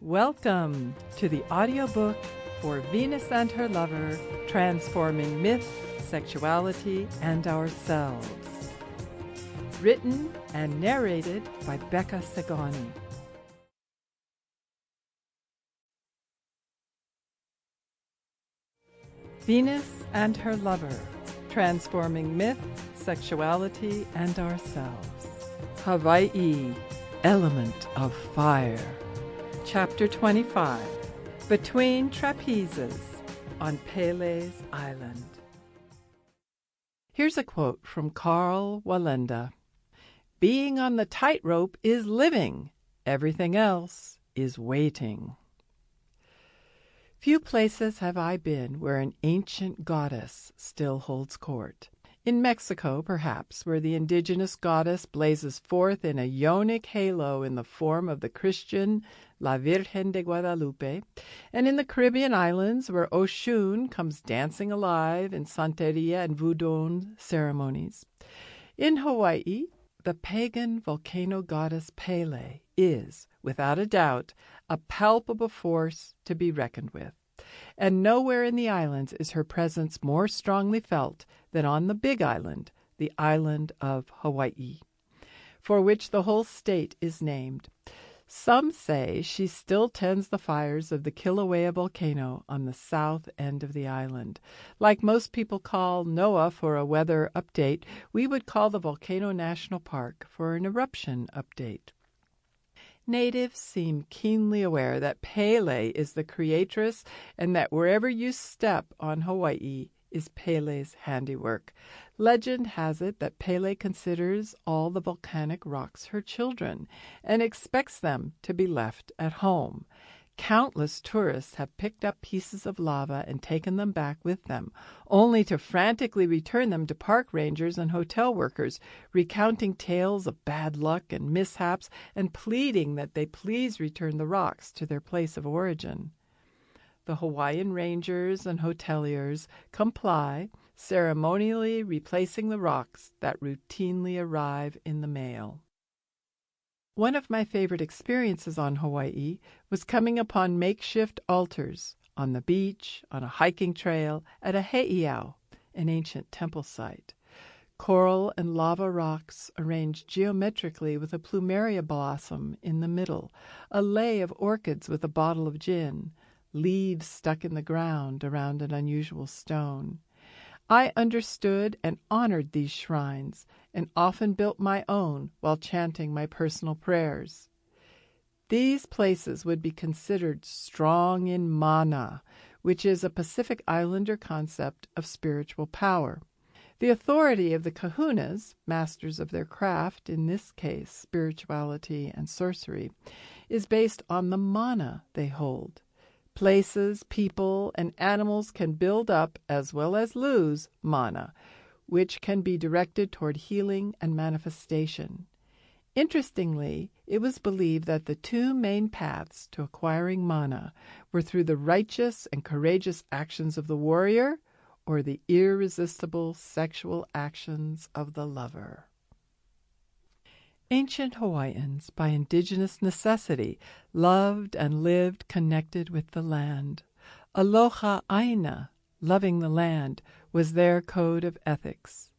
Welcome to the audiobook for Venus and Her Lover, Transforming Myth, Sexuality, and Ourselves. Written and narrated by Becca Tzigany. Venus and Her Lover, Transforming Myth, Sexuality, and Ourselves. Hawaii, Element of Fire. Chapter 25, Between Trapezes on Pele's Island. Here's a quote from Karl Wallenda. "Being on the tightrope is living. Everything else is waiting." Few places have I been where an ancient goddess still holds court. In Mexico, perhaps, where the indigenous goddess blazes forth in a yonic halo in the form of the Christian La Virgen de Guadalupe, and in the Caribbean islands, where Oshun comes dancing alive in Santeria and Voodoo ceremonies. In Hawaii, the pagan volcano goddess Pele is, without a doubt, a palpable force to be reckoned with. And nowhere in the islands is her presence more strongly felt than on the Big Island, the island of Hawaii, for which the whole state is named. Some say she still tends the fires of the Kilauea volcano on the south end of the island. Like most people call NOAA for a weather update, we would call the Volcano National Park for an eruption update. Natives seem keenly aware that Pele is the creatress and that wherever you step on Hawaii is Pele's handiwork. Legend has it that Pele considers all the volcanic rocks her children and expects them to be left at home. Countless tourists have picked up pieces of lava and taken them back with them, only to frantically return them to park rangers and hotel workers, recounting tales of bad luck and mishaps and pleading that they please return the rocks to their place of origin. The Hawaiian rangers and hoteliers comply, ceremonially replacing the rocks that routinely arrive in the mail. One of my favorite experiences on Hawaii was coming upon makeshift altars on the beach, on a hiking trail, at a heiau, an ancient temple site. Coral and lava rocks arranged geometrically with a plumeria blossom in the middle, a lei of orchids with a bottle of gin, leaves stuck in the ground around an unusual stone. I understood and honored these shrines, and often built my own while chanting my personal prayers. These places would be considered strong in mana, which is a Pacific Islander concept of spiritual power. The authority of the kahunas, masters of their craft, in this case spirituality and sorcery, is based on the mana they hold. Places, people, and animals can build up as well as lose mana, which can be directed toward healing and manifestation. Interestingly, it was believed that the two main paths to acquiring mana were through the righteous and courageous actions of the warrior or the irresistible sexual actions of the lover. Ancient Hawaiians, by indigenous necessity, loved and lived connected with the land. Aloha aina, loving the land, was their code of ethics.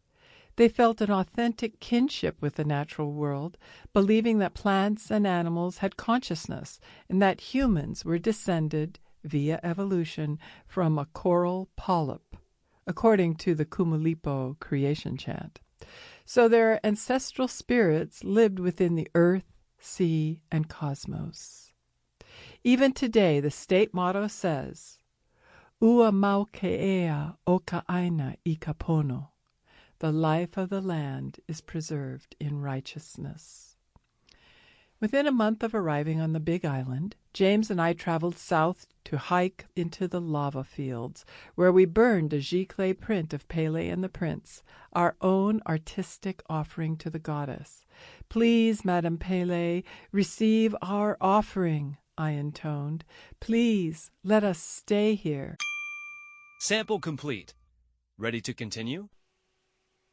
They felt an authentic kinship with the natural world, believing that plants and animals had consciousness and that humans were descended, via evolution, from a coral polyp, according to the Kumulipo creation chant. So their ancestral spirits lived within the earth, sea, and cosmos. Even today, the state motto says, "Ua mauke'ea o ka'aina I kapono." The life of the land is preserved in righteousness. Within a month of arriving on the Big Island, James and I traveled south to hike into the lava fields, where we burned a giclée print of Pele and the Prince, our own artistic offering to the goddess. "Please, Madame Pele, receive our offering," I intoned. "Please, let us stay here." Sample complete. Ready to continue?